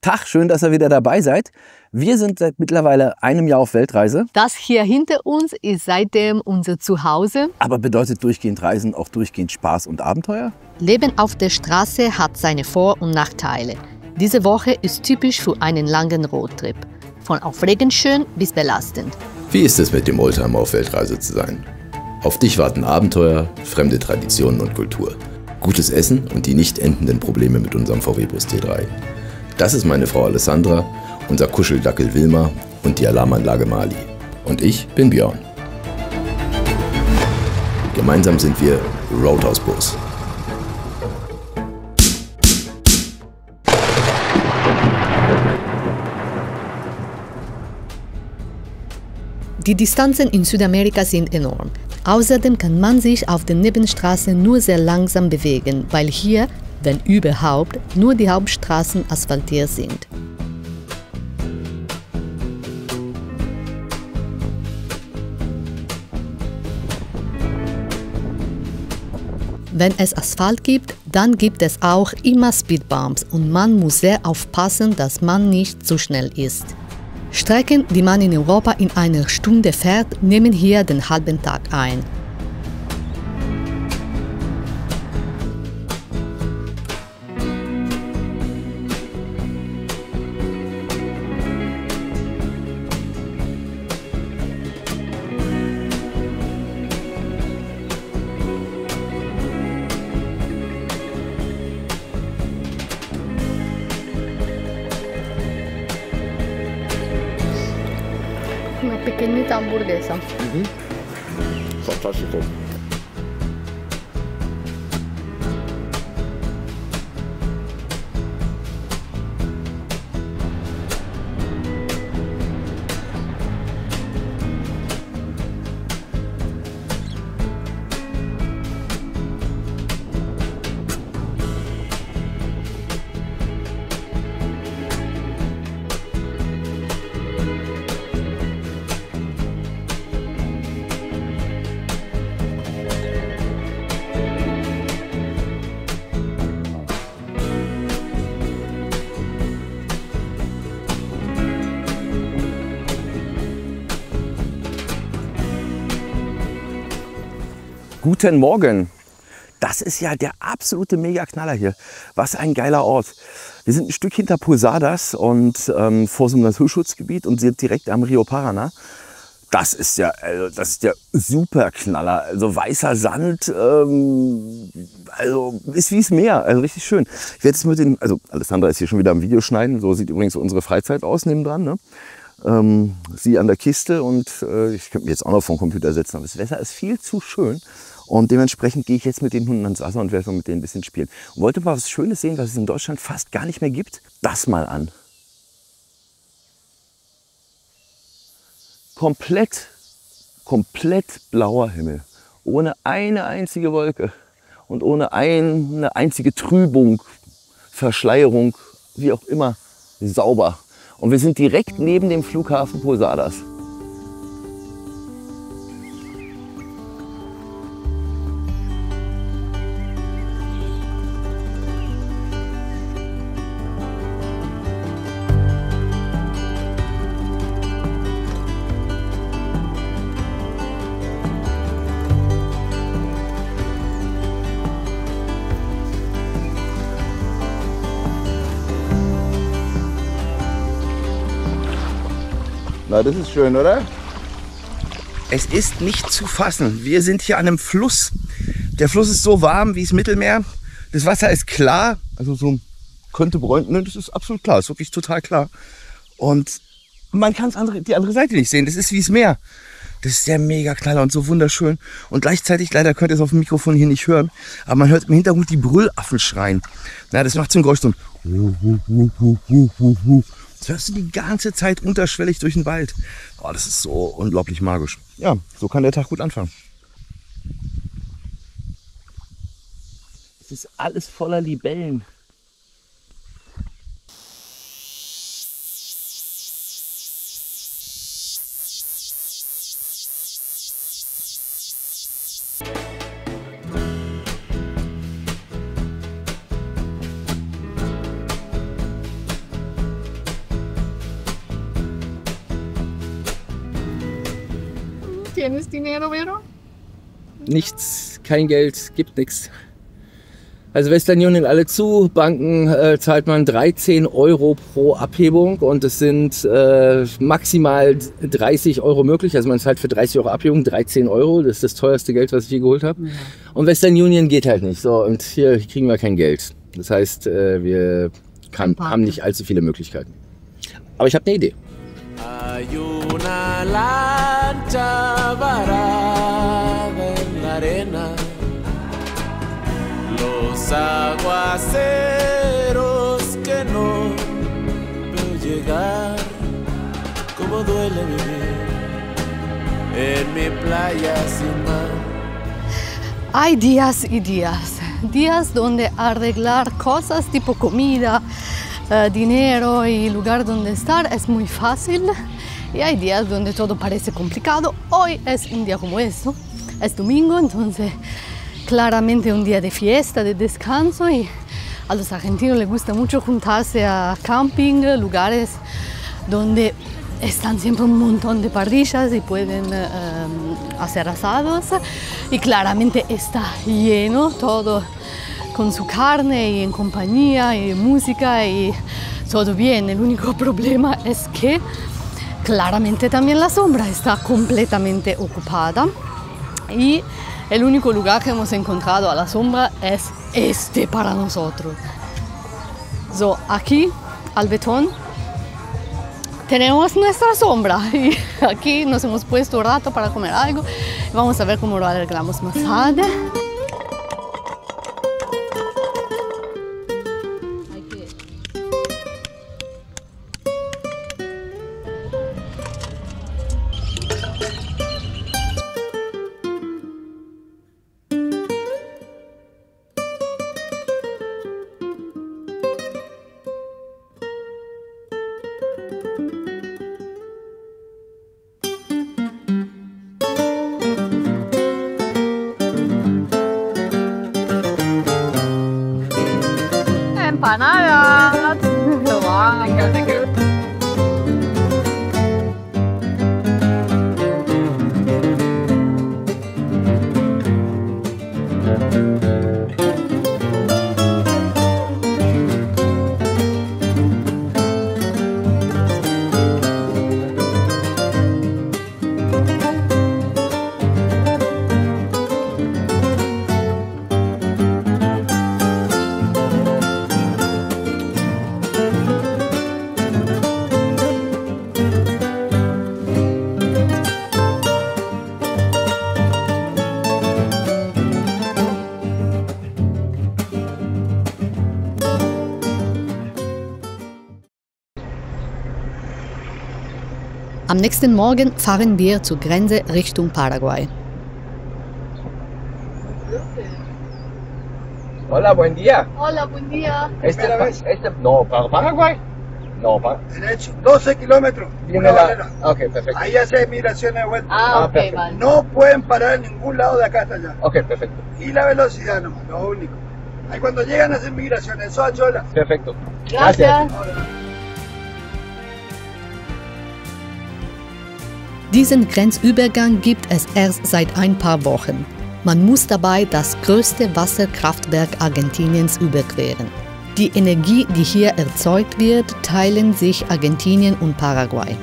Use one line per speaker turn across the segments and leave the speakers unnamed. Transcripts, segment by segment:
Tag, schön, dass ihr wieder dabei seid. Wir sind seit mittlerweile einem Jahr auf Weltreise.
Das hier hinter uns ist seitdem unser Zuhause.
Aber bedeutet durchgehend Reisen auch durchgehend Spaß und Abenteuer?
Leben auf der Straße hat seine Vor- und Nachteile. Diese Woche ist typisch für einen langen Roadtrip. Von aufregend schön bis belastend.
Wie ist es, mit dem Oldtimer auf Weltreise zu sein? Auf dich warten Abenteuer, fremde Traditionen und Kultur. Gutes Essen und die nicht endenden Probleme mit unserem VW-Bus T3. Das ist meine Frau Alessandra, unser Kuscheldackel Wilma und die Alarmanlage Mali. Und ich bin Björn. Gemeinsam sind wir Roadhouse Bus.
Die Distanzen in Südamerika sind enorm. Außerdem kann man sich auf den Nebenstraßen nur sehr langsam bewegen, weil hier, wenn überhaupt, nur die Hauptstraßen asphaltiert sind. Wenn es Asphalt gibt, dann gibt es auch immer Speedbumps und man muss sehr aufpassen, dass man nicht zu schnell ist. Strecken, die man in Europa in einer Stunde fährt, nehmen hier den halben Tag ein.
Una pequeñita hamburguesa.
Fantástico.
Guten Morgen. Das ist ja der absolute Mega-Knaller hier. Was ein geiler Ort. Wir sind ein Stück hinter Posadas und vor so einem Naturschutzgebiet und sind direkt am Rio Paraná. Das ist der Superknaller. Also weißer Sand, also ist wie das Meer, also richtig schön. Ich werde jetzt also Alessandra ist hier schon wieder am Videoschneiden. So sieht übrigens unsere Freizeit aus nebendran, ne? Sie an der Kiste und ich könnte mich jetzt auch noch vor den Computer setzen, aber das Wetter ist viel zu schön. Und dementsprechend gehe ich jetzt mit den Hunden ans Wasser und werde mit denen ein bisschen spielen. Und wollte mal was Schönes sehen, was es in Deutschland fast gar nicht mehr gibt. Das mal an. Komplett blauer Himmel. Ohne eine einzige Wolke. Und ohne eine einzige Trübung, Verschleierung, wie auch immer, sauber. Und wir sind direkt neben dem Flughafen Posadas. Na, das ist schön, oder? Es ist nicht zu fassen. Wir sind hier an einem Fluss. Der Fluss ist so warm wie das Mittelmeer. Das Wasser ist klar. Also so könnte bräunen. Das ist absolut klar. Das ist wirklich total klar. Und man kann die andere Seite nicht sehen. Das ist wie das Meer. Das ist der Mega-Knaller und so wunderschön. Und gleichzeitig, leider könnt ihr es auf dem Mikrofon hier nicht hören, aber man hört im Hintergrund die Brüllaffen schreien. Na, das macht so ein Geräusch, so ein das hörst du die ganze Zeit unterschwellig durch den Wald. Oh, das ist so unglaublich magisch. Ja, so kann der Tag gut anfangen. Es ist alles voller Libellen.
tienes dinero, Vero?
Nichts, kein Geld, gibt nichts. Also Western Union alle zu, Banken zahlt man 13 € pro Abhebung und es sind maximal 30 € möglich. Also man zahlt für 30 € Abhebung 13 €, das ist das teuerste Geld, was ich je geholt habe. Ja. Und Western Union geht halt nicht. So, und hier kriegen wir kein Geld. Das heißt, wir haben nicht allzu viele Möglichkeiten. Aber ich habe eine Idee. Hay una lancha varada en la arena. Los aguaceros que no veo llegar. Como duele vivir en mi playa sin mar.
Hay días y días. Días donde arreglar cosas tipo comida, dinero y lugar donde estar es muy fácil. Y hay días donde todo parece complicado. Hoy es un día como eso. Es domingo, entonces claramente un día de fiesta, de descanso. Y a los argentinos les gusta mucho juntarse a camping, lugares donde están siempre un montón de parrillas y pueden hacer asados. Y claramente está lleno todo con su carne y en compañía y música y todo bien. El único problema es que claramente también la sombra está completamente ocupada y el único lugar que hemos encontrado a la sombra es este para nosotros. So, aquí al betón tenemos nuestra sombra y aquí nos hemos puesto un rato para comer algo. Vamos a ver cómo lo arreglamos más tarde.
Empanadas.
Am nächsten Morgen fahren wir zur Grenze Richtung Paraguay.
Hola, buen día.
Hola, buen día.
No, para Paraguay. No, para.
Derecho, 12 kilómetros.
Viene la. Ok, perfecto.
Ahí hace migración de vuelta.
Ah, ok,
perfecto.
vale.
No pueden parar en ningún lado de acá hasta allá.
Ok, perfecto.
Y la velocidad nomás, lo único. Ahí cuando llegan a hacer migración, eso a chola.
Perfecto.
Gracias.
Diesen Grenzübergang gibt es erst seit ein paar Wochen. Man muss dabei das größte Wasserkraftwerk Argentiniens überqueren. Die Energie, die hier erzeugt wird, teilen sich Argentinien und Paraguay.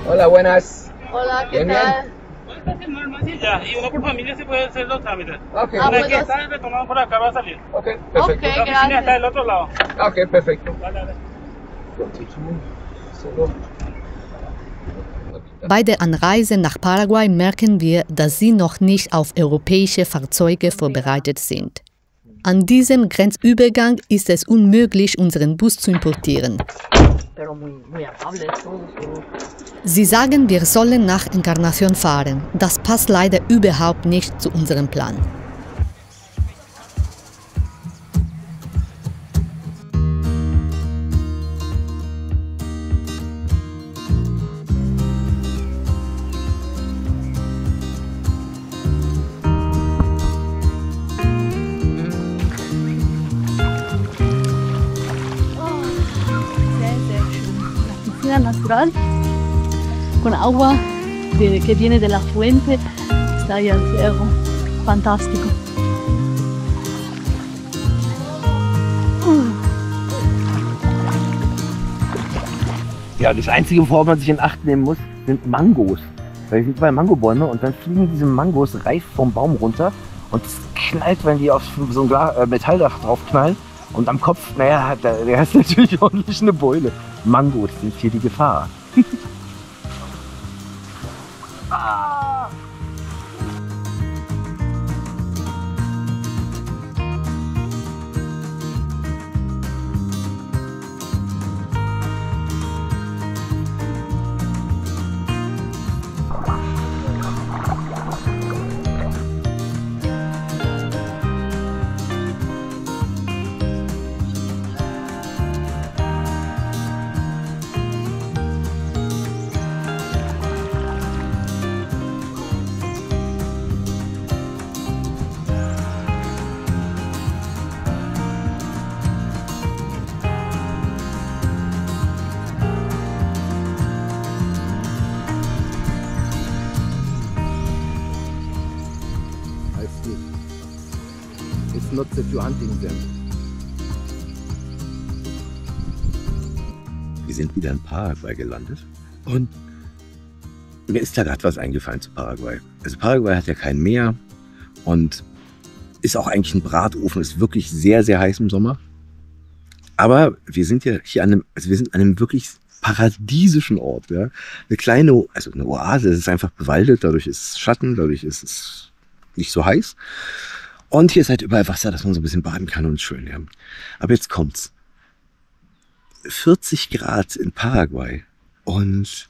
Hola, buenas.
Hola, ¿qué
Bien,
tal?
Puede ser normal y ya, y uno por familia se puede hacer los trámites.
Ok,
Ah,
Una
pues
que
los-
está retomado por acá va a salir.
ok, perfecto.
Ok.
La oficina está del otro lado.
Ok, perfecto.
Dale, dale.
Bei der Anreise nach Paraguay merken wir, dass sie noch nicht auf europäische Fahrzeuge vorbereitet sind. An diesem Grenzübergang ist es unmöglich, unseren Bus zu importieren.
Pero muy amables todos.
Sie sagen, wir sollen nach Encarnación fahren. Das passt leider überhaupt nicht zu unserem Plan.
Natural con agua que viene de la fuente, está ahí al cerro, fantástico.
Ja, das Einzige, worauf man sich in Acht nehmen muss, sind Mangos. Weil hier sind zwei Mangobäume und dann fliegen diese Mangos reif vom Baum runter und es knallt, wenn die auf so ein Metalldach drauf knallen. Und am Kopf, naja, der ist natürlich ordentlich eine Beule. Mangos sind hier die Gefahr. Ah! It's not that you're hunting them. Wir sind wieder in Paraguay gelandet und mir ist da gerade was eingefallen zu Paraguay. Also Paraguay hat ja kein Meer und ist auch eigentlich ein Bratofen, ist wirklich sehr, sehr heiß im Sommer. Aber wir sind ja hier an einem wirklich paradiesischen Ort. Ja? Eine kleine, also eine Oase, es ist einfach bewaldet, dadurch ist es Schatten, dadurch ist es nicht so heiß. Und hier ist halt überall Wasser, dass man so ein bisschen baden kann und schön. Ja. Aber jetzt kommt's. 40 Grad in Paraguay und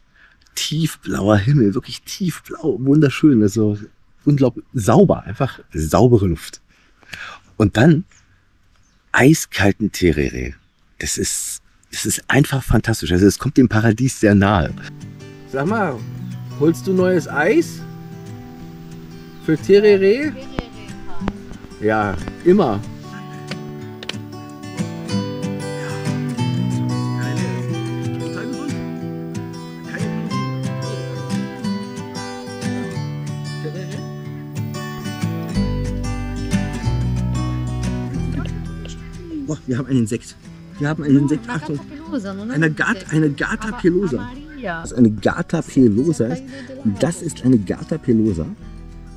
tiefblauer Himmel, wirklich tiefblau, wunderschön, also unglaublich sauber, einfach saubere Luft. Und dann eiskalten Tereré. Das ist einfach fantastisch. Also es kommt dem Paradies sehr nahe. Sag mal, holst du neues Eis für Tereré? Ja, immer. Boah, wir haben einen Insekt. Wir haben einen Insekt. Achtung. Eine Gata pelosa. Das ist eine Gata pelosa. Das ist eine Gata pelosa.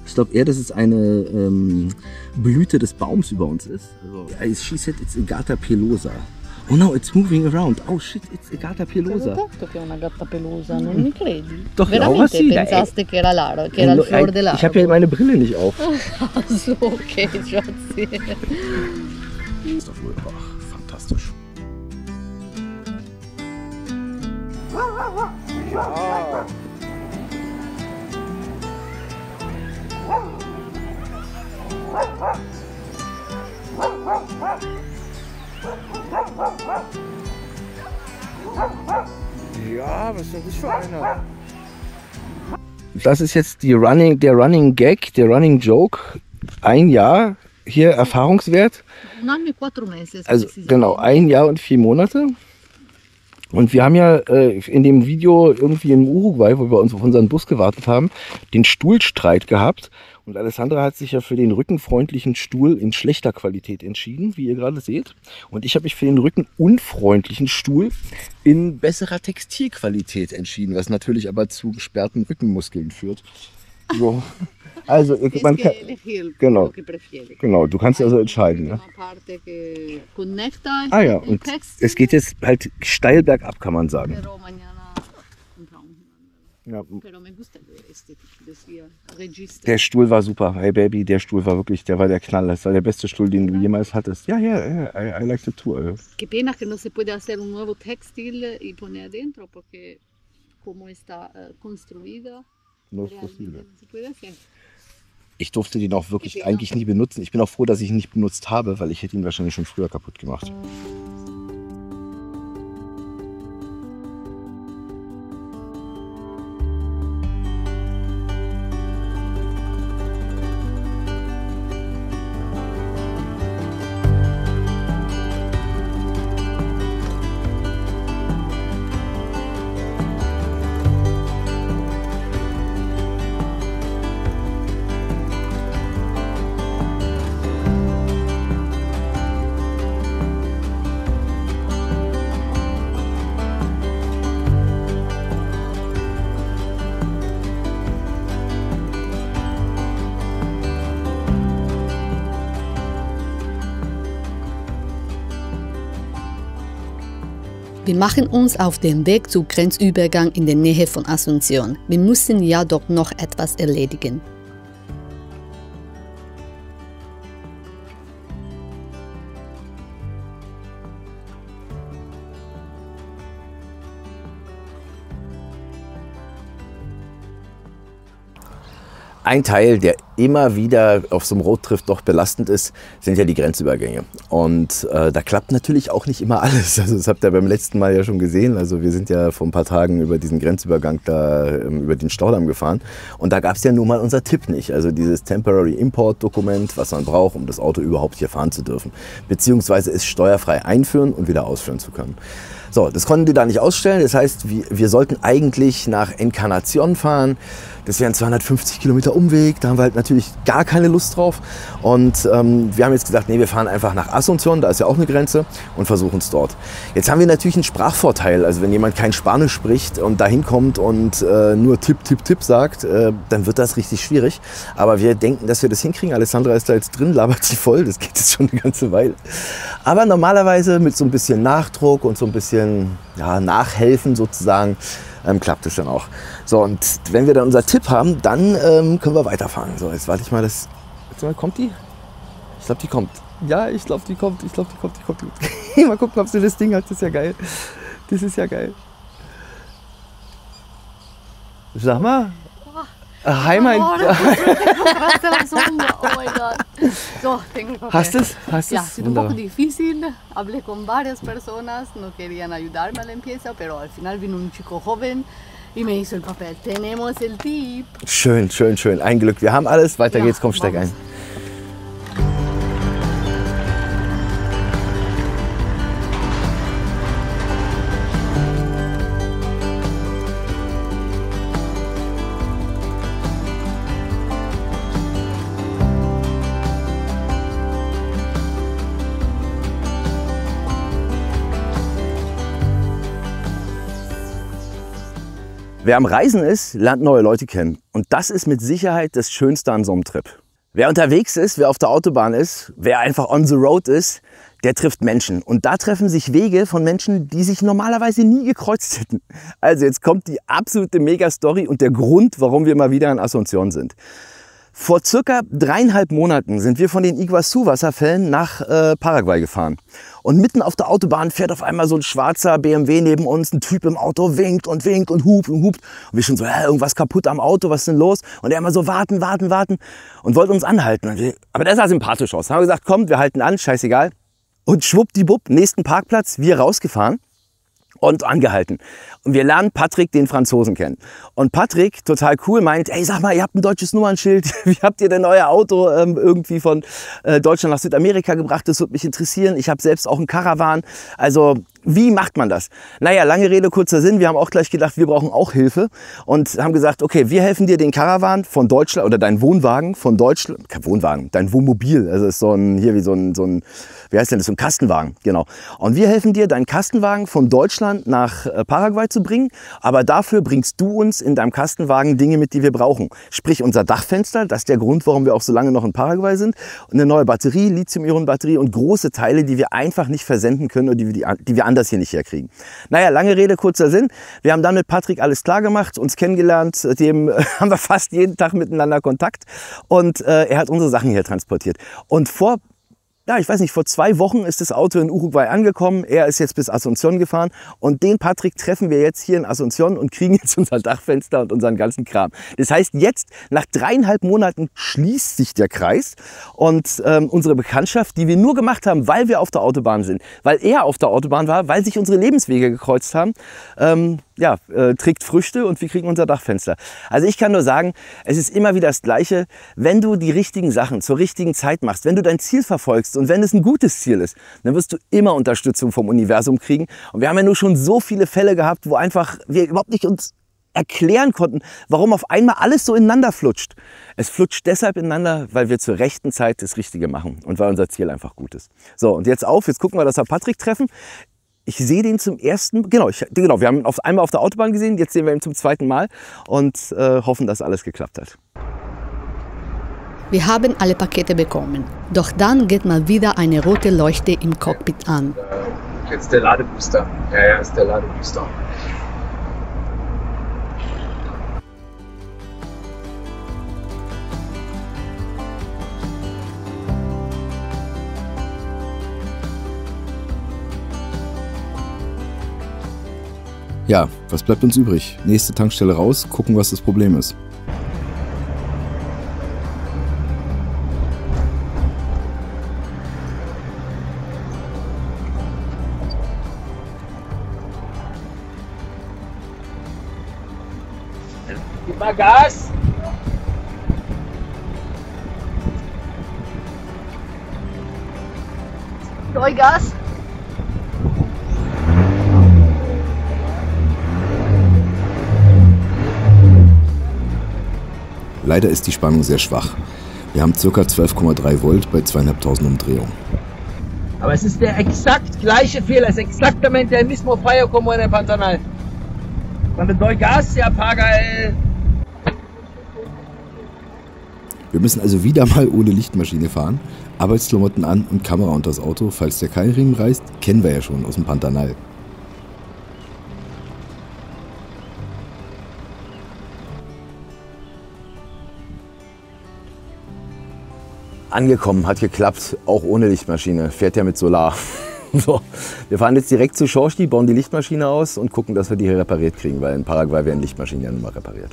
Ich glaube eher, dass es eine Blüte des Baums über uns ist. Also, she said it's a Gata pelosa. Oh no, it's moving around. Oh shit, it's a Gata pelosa.
Detto che è una gatta pelosa, non mi credi?
Doch,
veramente
sì,
pensaste che era l'aro, che era il fior dell'aro.
Ich habe ja meine Brille nicht auf.
So, okay, Schatzi.
Ist doch wohl fantastisch. Ja. Ja, was ist denn das für einer? Das ist jetzt der Running Gag, der Running Joke. Ein Jahr hier Erfahrungswert. Also genau, 1 Jahr und 4 Monate. Und wir haben ja in dem Video irgendwie in Uruguay, wo wir uns auf unseren Bus gewartet haben, den Stuhlstreit gehabt. Und Alessandra hat sich ja für den rückenfreundlichen Stuhl in schlechter Qualität entschieden, wie ihr gerade seht. Und ich habe mich für den rückenunfreundlichen Stuhl in besserer Textilqualität entschieden, was natürlich aber zu gesperrten Rückenmuskeln führt. So. Also, man kann, genau, du kannst also entscheiden. Ja? Ah ja, und es geht jetzt halt steil bergab, kann man sagen. Ja. Der Stuhl war super. Hey Baby, der Stuhl war wirklich, der war der Knaller. Das war der beste Stuhl, den du jemals hattest. Ja, I like the tour.
Che pena che non si può hacer un nuovo textil y poner adentro, porque cómo está construida.
No es posible. Ich durfte den auch wirklich eigentlich nie benutzen. Ich bin auch froh, dass ich ihn nicht benutzt habe, weil ich hätte ihn wahrscheinlich schon früher kaputt gemacht.
Wir machen uns auf den Weg zum Grenzübergang in der Nähe von Asunción. Wir müssen ja dort noch etwas erledigen.
Ein Teil, der immer wieder auf so einem Roadtrip doch belastend ist, sind ja die Grenzübergänge. Und da klappt natürlich auch nicht immer alles. Also das habt ihr beim letzten Mal ja schon gesehen. Also wir sind ja vor ein paar Tagen über diesen Grenzübergang da, über den Staudamm gefahren. Und da gab es ja nun mal unser Tipp nicht. Also dieses Temporary Import Dokument, was man braucht, um das Auto überhaupt hier fahren zu dürfen. Beziehungsweise es steuerfrei einführen und wieder ausführen zu können. So, das konnten die da nicht ausstellen. Das heißt, wir sollten eigentlich nach Encarnación fahren. Das wären 250 Kilometer Umweg. Da haben wir halt natürlich gar keine Lust drauf. Und wir haben jetzt gesagt, nee, wir fahren einfach nach Asunción. Da ist ja auch eine Grenze und versuchen es dort. Jetzt haben wir natürlich einen Sprachvorteil. Also wenn jemand kein Spanisch spricht und da hinkommt und nur Tipp, Tipp, Tipp sagt, dann wird das richtig schwierig. Aber wir denken, dass wir das hinkriegen. Alessandra ist da jetzt drin, labert sie voll. Das geht jetzt schon eine ganze Weile. Aber normalerweise mit so ein bisschen Nachdruck und so ein bisschen Nachhelfen sozusagen, klappt es dann auch. So, und wenn wir dann unser Tipp haben, dann können wir weiterfahren. So, jetzt warte ich mal, jetzt mal, kommt die? Ich glaube, die kommt. Ja, ich glaube, die kommt. Die kommt. Mal gucken, ob sie das Ding hat. Das ist ja geil. Das ist ja geil. Sag mal. Hi, mein...
Oh my God. So, tengo que...
Hast es?
Ja, es un poco difícil. Hablé con varias personas, no querían ayudarme a la limpieza, pero al final vino un chico joven y me hizo el papel. Tenemos el tip.
Schön, schön, schön. Ein Glück. Wir haben alles. Weiter geht's. Komm, steig ein. Wer am Reisen ist, lernt neue Leute kennen. Und das ist mit Sicherheit das Schönste an so einem Trip. Wer unterwegs ist, wer auf der Autobahn ist, wer einfach on the road ist, der trifft Menschen. Und da treffen sich Wege von Menschen, die sich normalerweise nie gekreuzt hätten. Also jetzt kommt die absolute Mega-Story und der Grund, warum wir mal wieder in Asunción sind. Vor circa 3,5 Monaten sind wir von den Iguazú-Wasserfällen nach Paraguay gefahren. Und mitten auf der Autobahn fährt auf einmal so ein schwarzer BMW neben uns. Ein Typ im Auto winkt und winkt und hupt und hupt. Und wir schon so, irgendwas kaputt am Auto, was ist denn los? Und er immer so, warten und wollte uns anhalten. Aber der sah sympathisch aus. Dann haben wir gesagt, komm, wir halten an, scheißegal. Und schwuppdiwupp, nächsten Parkplatz, wir rausgefahren und angehalten. Und wir lernen Patrick, den Franzosen, kennen. Und Patrick, total cool, meint, ey, sag mal, ihr habt ein deutsches Nummernschild. Wie habt ihr denn euer Auto irgendwie von Deutschland nach Südamerika gebracht? Das würde mich interessieren. Ich habe selbst auch einen Caravan. Also, wie macht man das? Naja, lange Rede, kurzer Sinn. Wir haben auch gleich gedacht, wir brauchen auch Hilfe. Und haben gesagt, okay, wir helfen dir den Caravan von Deutschland oder deinen Wohnwagen von Deutschland. Kein Wohnwagen, dein Wohnmobil. Also, ist so ein, hier wie so ein, wie heißt denn das? So ein Kastenwagen, genau. Und wir helfen dir, deinen Kastenwagen von Deutschland nach Paraguay zu bringen, aber dafür bringst du uns in deinem Kastenwagen Dinge mit, die wir brauchen. Sprich unser Dachfenster, das ist der Grund, warum wir auch so lange noch in Paraguay sind, und eine neue Batterie, Lithium-Ionen-Batterie und große Teile, die wir einfach nicht versenden können oder die wir anders hier nicht herkriegen. Naja, lange Rede, kurzer Sinn. Wir haben dann mit Patrick alles klar gemacht, uns kennengelernt, seitdem haben wir fast jeden Tag miteinander Kontakt und er hat unsere Sachen hier transportiert. Und vor
ja, ich weiß nicht, vor 2 Wochen ist das Auto in Uruguay angekommen. Er ist jetzt bis Asunción gefahren. Und den Patrick treffen wir jetzt hier in Asunción und kriegen jetzt unser Dachfenster und unseren ganzen Kram. Das heißt, jetzt, nach 3,5 Monaten, schließt sich der Kreis. Und unsere Bekanntschaft, die wir nur gemacht haben, weil wir auf der Autobahn sind, weil er auf der Autobahn war, weil sich unsere Lebenswege gekreuzt haben, trägt Früchte und wir kriegen unser Dachfenster. Also ich kann nur sagen, es ist immer wieder das Gleiche, wenn du die richtigen Sachen zur richtigen Zeit machst, wenn du dein Ziel verfolgst und wenn es ein gutes Ziel ist, dann wirst du immer Unterstützung vom Universum kriegen. Und wir haben ja nur schon so viele Fälle gehabt, wo einfach wir überhaupt nicht uns erklären konnten, warum auf einmal alles so ineinander flutscht. Es flutscht deshalb ineinander, weil wir zur rechten Zeit das Richtige machen und weil unser Ziel einfach gut ist. So, und jetzt gucken wir, dass wir Patrick treffen. Ich sehe den zum ersten, genau, wir haben ihn einmal auf der Autobahn gesehen, jetzt sehen wir ihn zum 2. Mal und hoffen, dass alles geklappt hat.
Wir haben alle Pakete bekommen, doch dann geht mal wieder eine rote Leuchte im Cockpit an.
Jetzt der Ladebooster. Ja, ist der Ladebooster.
Ja, was bleibt uns übrig? Nächste Tankstelle raus, gucken, was das Problem ist.
Gib mal Gas!
Doy gas.
Leider ist die Spannung sehr schwach. Wir haben ca. 12,3 Volt bei 2.500 Umdrehungen.
Aber es ist der exakt gleiche Fehler, es ist exactamente el mismo fallo como en el Pantanal. Cuando doy gas, se apaga el...
Wir müssen also wieder mal ohne Lichtmaschine fahren, Arbeitsklamotten an und Kamera unter das Auto, falls der Keilriemen reißt, kennen wir ja schon aus dem Pantanal.
Angekommen, hat geklappt, auch ohne Lichtmaschine, fährt ja mit Solar. So, wir fahren jetzt direkt zu Schorschti, bauen die Lichtmaschine aus und gucken, dass wir die hier repariert kriegen, weil in Paraguay werden Lichtmaschinen ja nun mal repariert.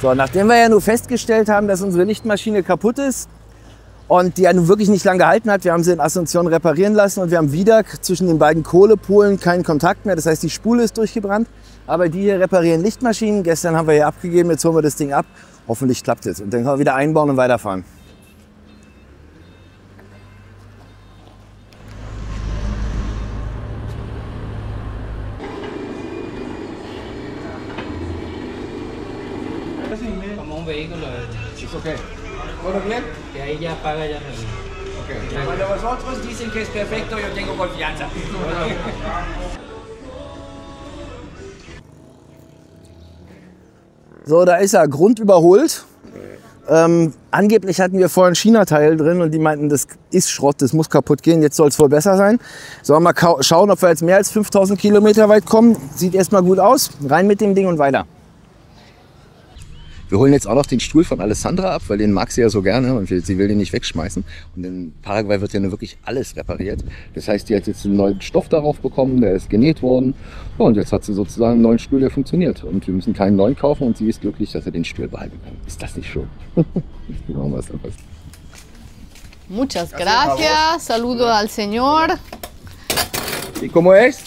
So, nachdem wir ja nur festgestellt haben, dass unsere Lichtmaschine kaputt ist und die ja nun wirklich nicht lange gehalten hat, wir haben sie in Asunción reparieren lassen und wir haben wieder zwischen den beiden Kohlepolen keinen Kontakt mehr. Das heißt, die Spule ist durchgebrannt, aber die hier reparieren Lichtmaschinen. Gestern haben wir hier abgegeben, jetzt holen wir das Ding ab. Hoffentlich klappt es und dann können wir wieder einbauen und weiterfahren.
Como un vehículo.
¿Es okay? ¿Todo bien?
Que ahí ya apaga ya no.
Okay. Cuando vosotros dicen que es perfecto, yo tengo confianza.
So, da ist er, Grund überholt. Angeblich hatten wir vorher einen China-Teil drin und die meinten, das ist Schrott, das muss kaputt gehen, jetzt soll es wohl besser sein. Sollen wir mal schauen, ob wir jetzt mehr als 5000 Kilometer weit kommen. Sieht erstmal gut aus, rein mit dem Ding und weiter. Wir holen jetzt auch noch den Stuhl von Alessandra ab, weil den mag sie ja so gerne und sie will den nicht wegschmeißen. Und in Paraguay wird ja nur wirklich alles repariert. Das heißt, die hat jetzt einen neuen Stoff darauf bekommen, der ist genäht worden. Ja, und jetzt hat sie sozusagen einen neuen Stuhl, der funktioniert. Und wir müssen keinen neuen kaufen und sie ist glücklich, dass sie den Stuhl behalten kann. Ist das nicht schön?
Muchas gracias. Saludo al señor.
¿Y cómo es?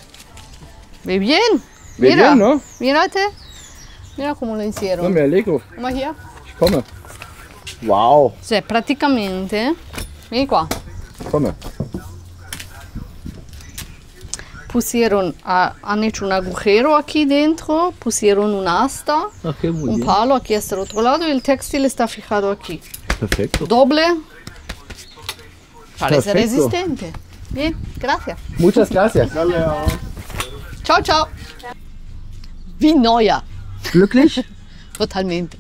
Ve bien.
Ve
Mira,
bien, ¿no?
mírate. Mira cómo lo hicieron.
No, me alegro.
Guck mal hier.
Ich komme. Wow.
Cioè, praticamente, vieni qua,
Komme.
han hecho un agujero aquí dentro, pusieron un asta, un palo aquí hasta el otro lado y el textil está fijado aquí.
Perfecto.
Doble. Parece
Perfecto.
resistente. Bien, gracias.
Muchas gracias.
Ciao, ciao. Wie neuer.
Glücklich?
Totalmente.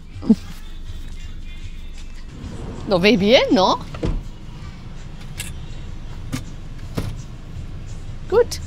Lo ves bien, ¿no? Gut.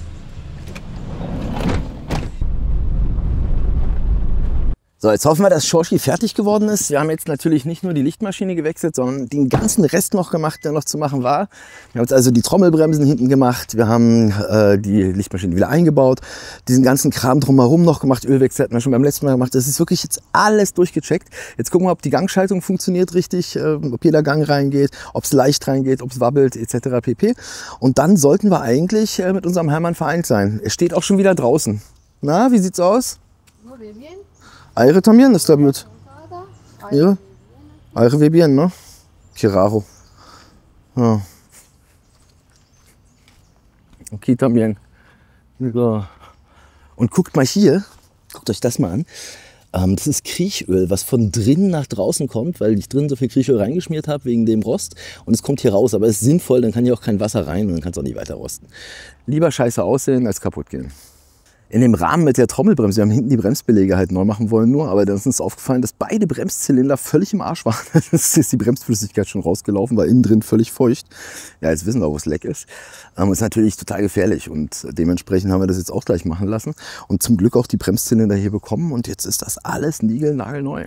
So, jetzt hoffen wir, dass Schorschi fertig geworden ist. Wir haben jetzt natürlich nicht nur die Lichtmaschine gewechselt, sondern den ganzen Rest noch gemacht, der noch zu machen war. Wir haben jetzt also die Trommelbremsen hinten gemacht. Wir haben die Lichtmaschine wieder eingebaut. Diesen ganzen Kram drumherum noch gemacht. Ölwechsel hatten wir schon beim letzten Mal gemacht. Das ist wirklich jetzt alles durchgecheckt. Jetzt gucken wir, ob die Gangschaltung funktioniert richtig, ob jeder Gang reingeht, ob es leicht reingeht, ob es wabbelt etc. pp. Und dann sollten wir eigentlich mit unserem Hermann vereint sein. Er steht auch schon wieder draußen. Na, wie sieht's aus? Aire también está bien. Ja. Aire ve bien, ne? Que raro. Ja. Okay, también. So. Und guckt mal hier, guckt euch das mal an. Das ist Kriechöl, was von drinnen nach draußen kommt, weil ich drinnen so viel Kriechöl reingeschmiert habe wegen dem Rost. Und es kommt hier raus, aber es ist sinnvoll, dann kann hier auch kein Wasser rein und dann kann es auch nicht weiter rosten. Lieber scheiße aussehen als kaputt gehen. In dem Rahmen mit der Trommelbremse, wir haben hinten die Bremsbeläge halt neu machen wollen nur, aber dann ist uns aufgefallen, dass beide Bremszylinder völlig im Arsch waren. Es ist die Bremsflüssigkeit schon rausgelaufen, war innen drin völlig feucht. Ja, jetzt wissen wir, wo es leck ist. Ist natürlich total gefährlich und dementsprechend haben wir das jetzt auch gleich machen lassen und zum Glück auch die Bremszylinder hier bekommen und jetzt ist das alles niegelnagelneu.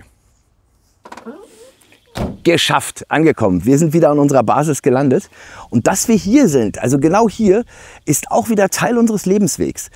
Geschafft, angekommen. Wir sind wieder an unserer Basis gelandet und dass wir hier sind, also genau hier, ist auch wieder Teil unseres Lebenswegs.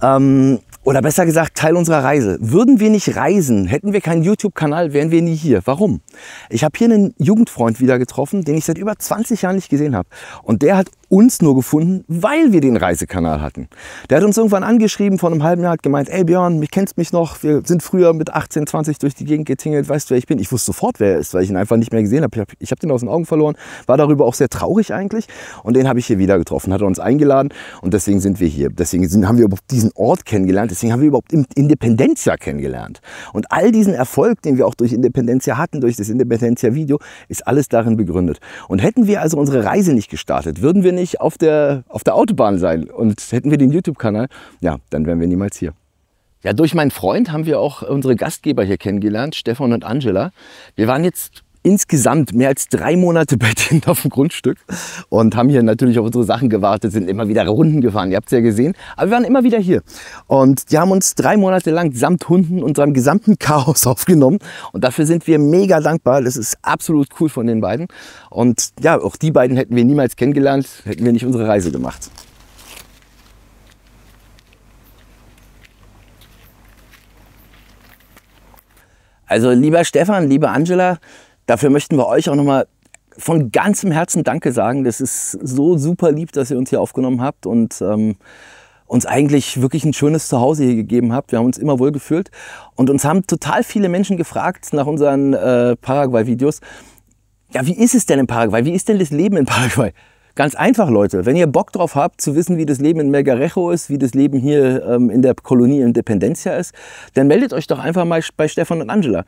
Oder besser gesagt Teil unserer Reise. Würden wir nicht reisen, hätten wir keinen YouTube-Kanal, wären wir nie hier. Warum? Ich habe hier einen Jugendfreund wieder getroffen, den ich seit über 20 Jahren nicht gesehen habe. Und der hat uns nur gefunden, weil wir den Reisekanal hatten. Der hat uns irgendwann angeschrieben, vor einem halben Jahr, hat gemeint, ey Björn, kennst mich noch, wir sind früher mit 18, 20 durch die Gegend getingelt, weißt du, wer ich bin? Ich wusste sofort, wer er ist, weil ich ihn einfach nicht mehr gesehen habe. Ich habe den aus den Augen verloren, war darüber auch sehr traurig eigentlich und den habe ich hier wieder getroffen, hat er uns eingeladen und deswegen sind wir hier. Deswegen haben wir überhaupt diesen Ort kennengelernt, deswegen haben wir überhaupt Independencia kennengelernt. Und all diesen Erfolg, den wir auch durch Independencia hatten, durch das Independencia-Video, ist alles darin begründet. Und hätten wir also unsere Reise nicht gestartet, würden wir nicht auf der Autobahn sein und hätten wir den YouTube-Kanal, ja, dann wären wir niemals hier. Ja, durch meinen Freund haben wir auch unsere Gastgeber hier kennengelernt, Stefan und Angela. Wir waren jetzt insgesamt mehr als 3 Monate bei denen auf dem Grundstück und haben hier natürlich auf unsere Sachen gewartet, sind immer wieder Runden gefahren, ihr habt es ja gesehen, aber wir waren immer wieder hier und die haben uns 3 Monate lang samt Hunden und seinem gesamten Chaos aufgenommen und dafür sind wir mega dankbar, das ist absolut cool von den beiden und ja, auch die beiden hätten wir niemals kennengelernt, hätten wir nicht unsere Reise gemacht. Also lieber Stefan, liebe Angela, dafür möchten wir euch auch nochmal von ganzem Herzen Danke sagen. Das ist so super lieb, dass ihr uns hier aufgenommen habt und uns eigentlich wirklich ein schönes Zuhause hier gegeben habt. Wir haben uns immer wohl gefühlt und uns haben total viele Menschen gefragt nach unseren Paraguay-Videos, ja, wie ist es denn in Paraguay? Wie ist denn das Leben in Paraguay? Ganz einfach, Leute, wenn ihr Bock drauf habt, zu wissen, wie das Leben in Melgarejo ist, wie das Leben hier in der Kolonie Independencia ist, dann meldet euch doch einfach mal bei Stefan und Angela.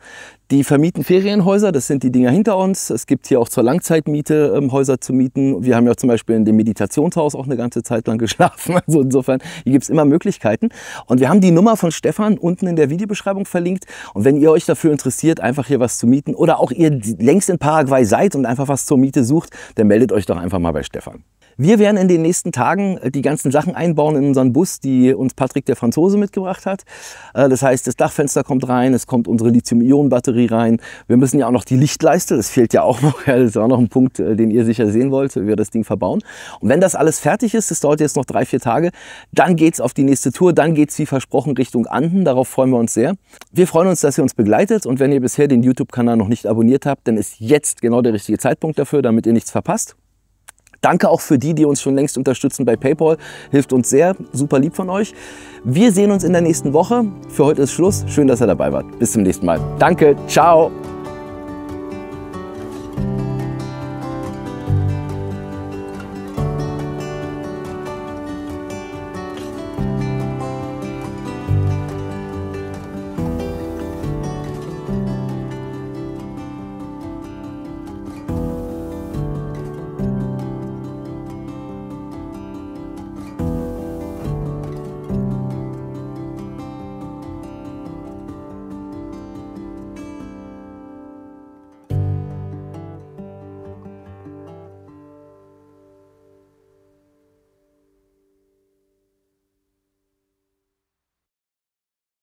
Die vermieten Ferienhäuser, das sind die Dinger hinter uns. Es gibt hier auch zur Langzeitmiete Häuser zu mieten. Wir haben ja zum Beispiel in dem Meditationshaus auch eine ganze Zeit lang geschlafen. Also insofern, hier gibt es immer Möglichkeiten. Und wir haben die Nummer von Stefan unten in der Videobeschreibung verlinkt. Und wenn ihr euch dafür interessiert, einfach hier was zu mieten oder auch ihr längst in Paraguay seid und einfach was zur Miete sucht, dann meldet euch doch einfach mal bei Stefan. Wir werden in den nächsten Tagen die ganzen Sachen einbauen in unseren Bus, die uns Patrick der Franzose mitgebracht hat. Das heißt, das Dachfenster kommt rein, es kommt unsere Lithium-Ionen-Batterie rein. Wir müssen ja auch noch die Lichtleiste, das fehlt ja auch noch. Das ist auch noch ein Punkt, den ihr sicher sehen wollt, wie wir das Ding verbauen. Und wenn das alles fertig ist, das dauert jetzt noch 3-4 Tage, dann geht's auf die nächste Tour, dann geht's wie versprochen Richtung Anden. Darauf freuen wir uns sehr. Wir freuen uns, dass ihr uns begleitet und wenn ihr bisher den YouTube-Kanal noch nicht abonniert habt, dann ist jetzt genau der richtige Zeitpunkt dafür, damit ihr nichts verpasst. Danke auch für die uns schon längst unterstützen bei PayPal. Hilft uns sehr. Super lieb von euch. Wir sehen uns in der nächsten Woche. Für heute ist Schluss. Schön, dass ihr dabei wart. Bis zum nächsten Mal. Danke. Ciao.